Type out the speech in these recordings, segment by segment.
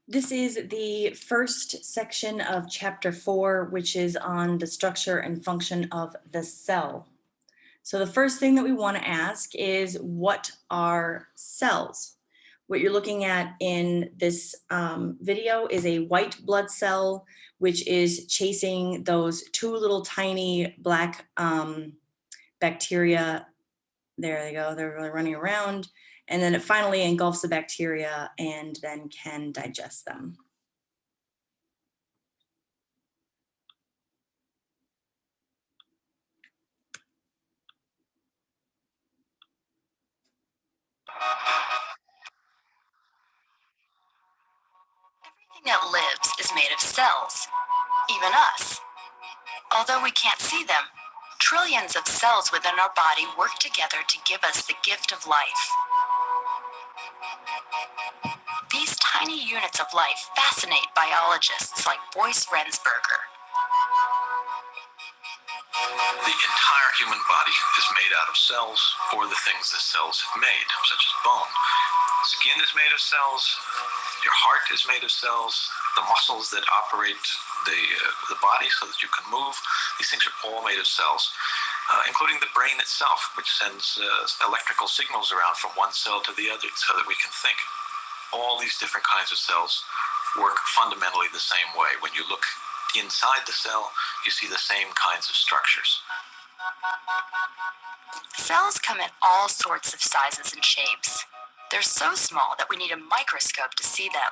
This is the first section of chapter 4, which is on the structure and function of the cell. So the first thing that we want to ask is, what are cells? What you're looking at in this video is a white blood cell, which is chasing those two little tiny black bacteria. There they go, they're really running around. And then it finally engulfs the bacteria and then can digest them. Everything that lives is made of cells, even us. Although we can't see them, trillions of cells within our body work together to give us the gift of life. These tiny units of life fascinate biologists like Boyce Rensberger. The entire human body is made out of cells, or the things that cells have made, such as bone. Skin is made of cells, your heart is made of cells, the muscles that operate the body so that you can move, these things are all made of cells, including the brain itself, which sends electrical signals around from one cell to the other so that we can think. All these different kinds of cells work fundamentally the same way. When you look inside the cell, you see the same kinds of structures. Cells come in all sorts of sizes and shapes. They're so small that we need a microscope to see them.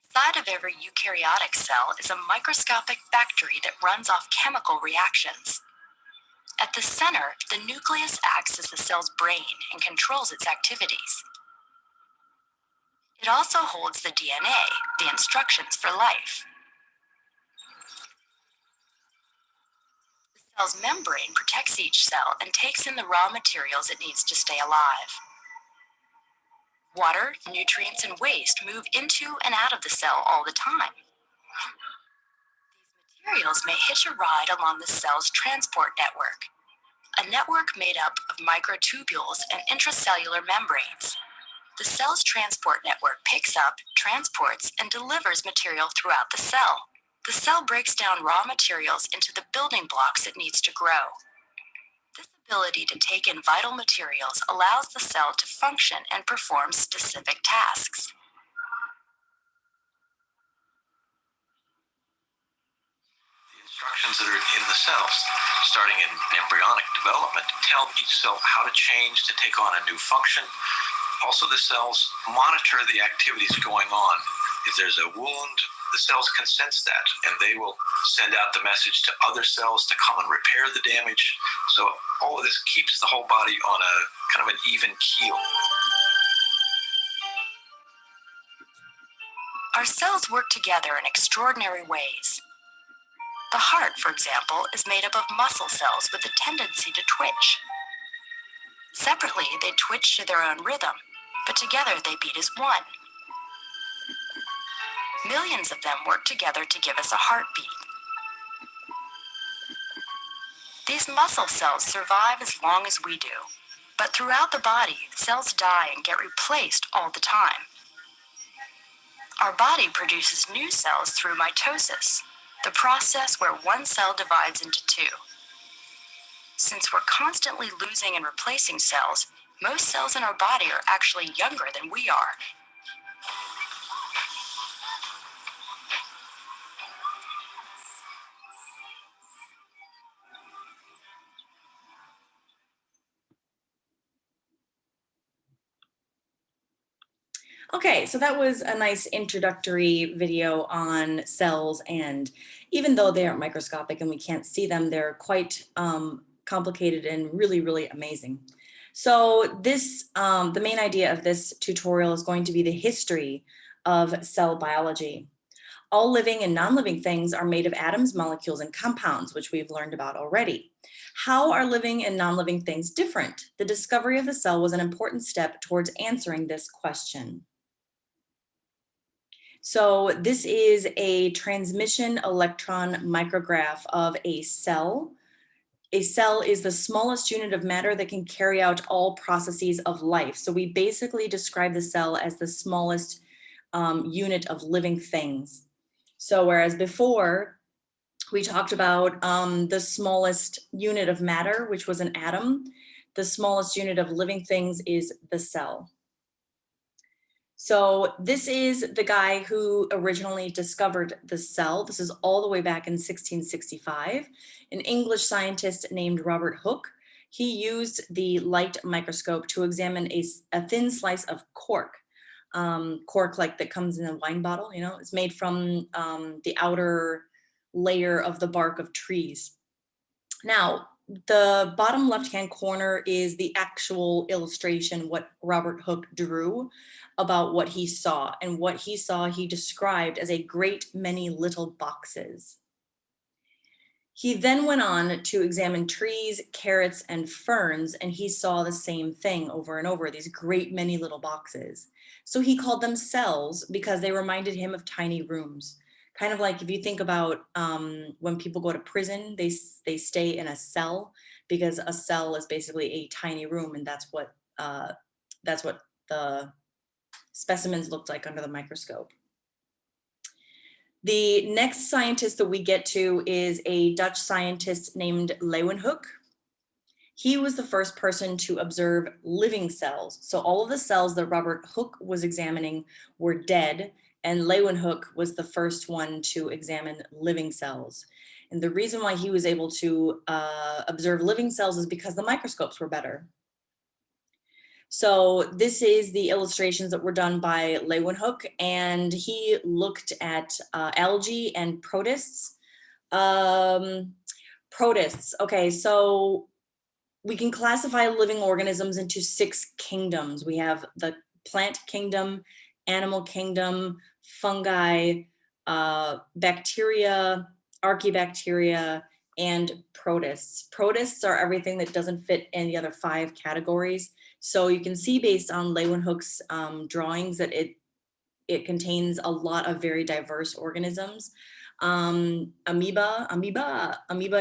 Inside of every eukaryotic cell is a microscopic factory that runs off chemical reactions. At the center, the nucleus acts as the cell's brain and controls its activities. It also holds the DNA, the instructions for life. The cell's membrane protects each cell and takes in the raw materials it needs to stay alive. Water, nutrients, and waste move into and out of the cell all the time. These materials may hitch a ride along the cell's transport network, a network made up of microtubules and intracellular membranes. The cell's transport network picks up, transports, and delivers material throughout the cell. The cell breaks down raw materials into the building blocks it needs to grow. This ability to take in vital materials allows the cell to function and perform specific tasks. The instructions that are in the cells, starting in embryonic development, tell each cell how to change to take on a new function. Also, the cells monitor the activities going on. If there's a wound, the cells can sense that, and they will send out the message to other cells to come and repair the damage. So all of this keeps the whole body on a kind of an even keel. Our cells work together in extraordinary ways. The heart, for example, is made up of muscle cells with a tendency to twitch. Separately, they twitch to their own rhythm, but together they beat as one. Millions of them work together to give us a heartbeat. These muscle cells survive as long as we do, but throughout the body, cells die and get replaced all the time. Our body produces new cells through mitosis, the process where one cell divides into two. Since we're constantly losing and replacing cells, most cells in our body are actually younger than we are. Okay, so that was a nice introductory video on cells, and even though they aren't microscopic and we can't see them, they're quite complicated and really, really amazing. So this, the main idea of this tutorial is going to be the history of cell biology. All living and non-living things are made of atoms, molecules, and compounds, which we've learned about already. How are living and non-living things different? The discovery of the cell was an important step towards answering this question. So this is a transmission electron micrograph of a cell. a cell is the smallest unit of matter that can carry out all processes of life. So we basically describe the cell as the smallest unit of living things. So whereas before we talked about the smallest unit of matter, which was an atom, the smallest unit of living things is the cell. So this is the guy who originally discovered the cell. This is all the way back in 1665. An English scientist named Robert Hooke. He used the light microscope to examine a thin slice of cork. Cork like that comes in a wine bottle, you know, it's made from the outer layer of the bark of trees. Now, the bottom left-hand corner is the actual illustration, what Robert Hooke drew about what he saw. And what he saw, he described as a great many little boxes. He then went on to examine trees, carrots, and ferns, and he saw the same thing over and over, these great many little boxes. So he called them cells because they reminded him of tiny rooms. Kind of like if you think about when people go to prison, they stay in a cell because a cell is basically a tiny room, and that's what the specimens looked like under the microscope. The next scientist that we get to is a Dutch scientist named Leeuwenhoek. He was the first person to observe living cells. So all of the cells that Robert Hooke was examining were dead, and Leeuwenhoek was the first one to examine living cells. And the reason why he was able to observe living cells is because the microscopes were better. So this is the illustrations that were done by Leeuwenhoek, and he looked at algae and protists. Protists, okay, so we can classify living organisms into 6 kingdoms. We have the plant kingdom, animal kingdom, fungi, bacteria, archaebacteria, and protists. Protists are everything that doesn't fit in the other 5 categories. So you can see based on Leeuwenhoek's drawings that it contains a lot of very diverse organisms. Amoeba,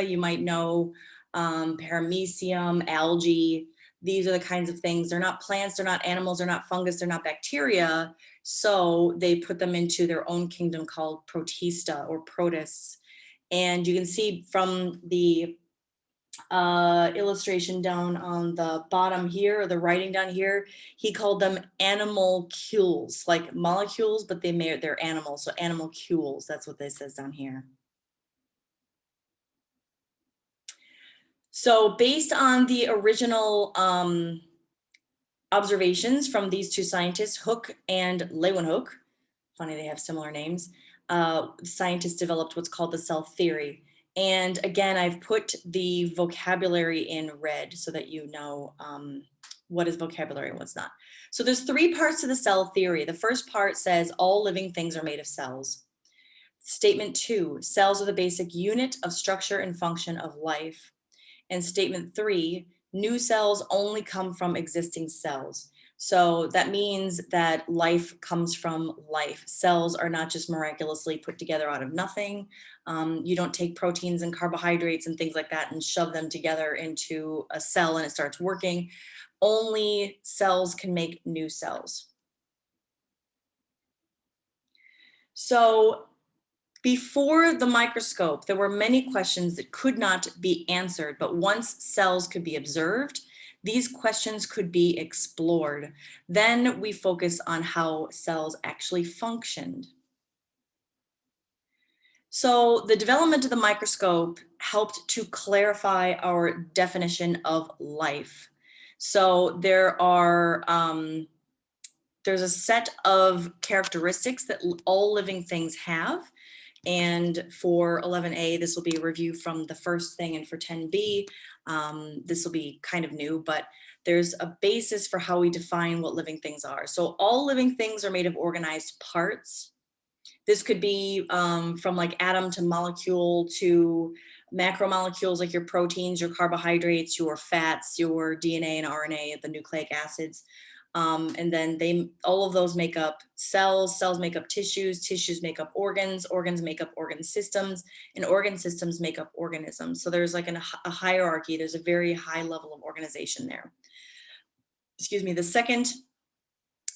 you might know, paramecium, algae. These are the kinds of things. They're not plants, they're not animals, they're not fungus, they're not bacteria. So they put them into their own kingdom called protista or protists. And you can see from the illustration down on the bottom here, or the writing down here, he called them animalcules, like molecules, but they're animals, so animalcules, that's what this says down here. So based on the original observations from these 2 scientists, Hooke and Leeuwenhoek, funny they have similar names, scientists developed what's called the cell theory. And again, I've put the vocabulary in red so that you know what is vocabulary and what's not. So there's 3 parts to the cell theory. The first part says all living things are made of cells. Statement 2, cells are the basic unit of structure and function of life. And statement 3, new cells only come from existing cells. So that means that life comes from life. Cells are not just miraculously put together out of nothing. You don't take proteins and carbohydrates and things like that and shove them together into a cell and it starts working. Only cells can make new cells. So before the microscope, there were many questions that could not be answered, but once cells could be observed, these questions could be explored. Then we focus on how cells actually functioned. So the development of the microscope helped to clarify our definition of life. So there's a set of characteristics that all living things have. And for 11A, this will be a review from the first thing, and for 10B, this will be kind of new, but there's a basis for how we define what living things are. So all living things are made of organized parts. This could be from like atom to molecule to macromolecules like your proteins, your carbohydrates, your fats, your DNA and RNA, the nucleic acids. And then all of those make up cells, cells make up tissues, tissues make up organs, organs make up organ systems, and organ systems make up organisms. So there's like a hierarchy. There's a very high level of organization there. Excuse me. The second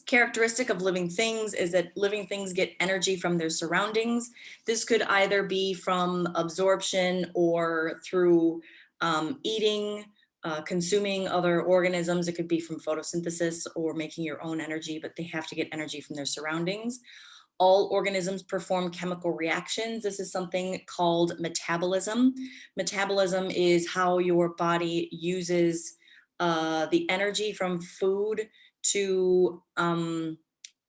characteristic of living things is that living things get energy from their surroundings. This could either be from absorption or through eating, consuming other organisms. It could be from photosynthesis or making your own energy, but they have to get energy from their surroundings. All organisms perform chemical reactions. This is something called metabolism. Metabolism is how your body uses the energy from food to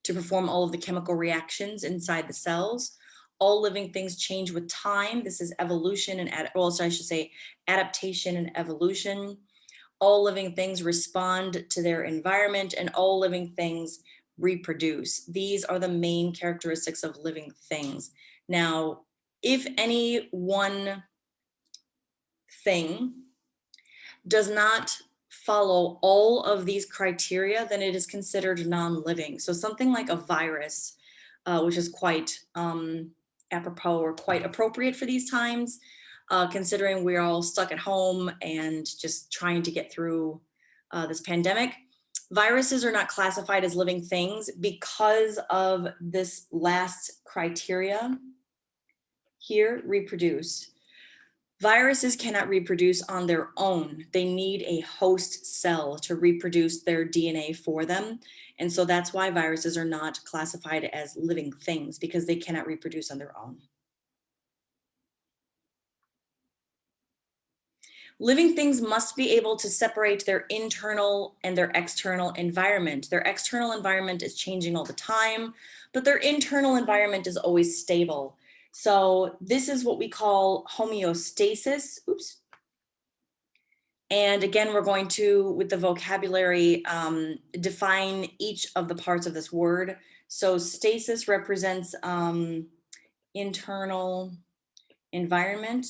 perform all of the chemical reactions inside the cells. All living things change with time. This is evolution and I should say adaptation and evolution. All living things respond to their environment, and all living things reproduce. These are the main characteristics of living things. Now, if any one thing does not follow all of these criteria, then it is considered non-living. So something like a virus, which is quite apropos or quite appropriate for these times, considering we're all stuck at home and just trying to get through this pandemic. Viruses are not classified as living things because of this last criteria here, reproduce. Viruses cannot reproduce on their own. They need a host cell to reproduce their DNA for them. And so that's why viruses are not classified as living things, because they cannot reproduce on their own. Living things must be able to separate their internal and their external environment. Their external environment is changing all the time, but their internal environment is always stable. So this is what we call homeostasis. Oops. And again, we're going to, with the vocabulary, define each of the parts of this word. So stasis represents internal environment,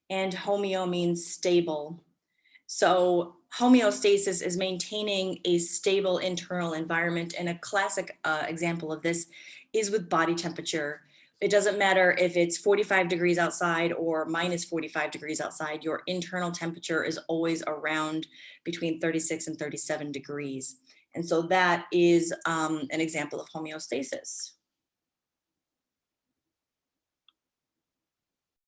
and homeo means stable. So homeostasis is maintaining a stable internal environment, and a classic example of this is with body temperature. It doesn't matter if it's 45 degrees outside or minus 45 degrees outside, your internal temperature is always around between 36 and 37 degrees. And so that is an example of homeostasis.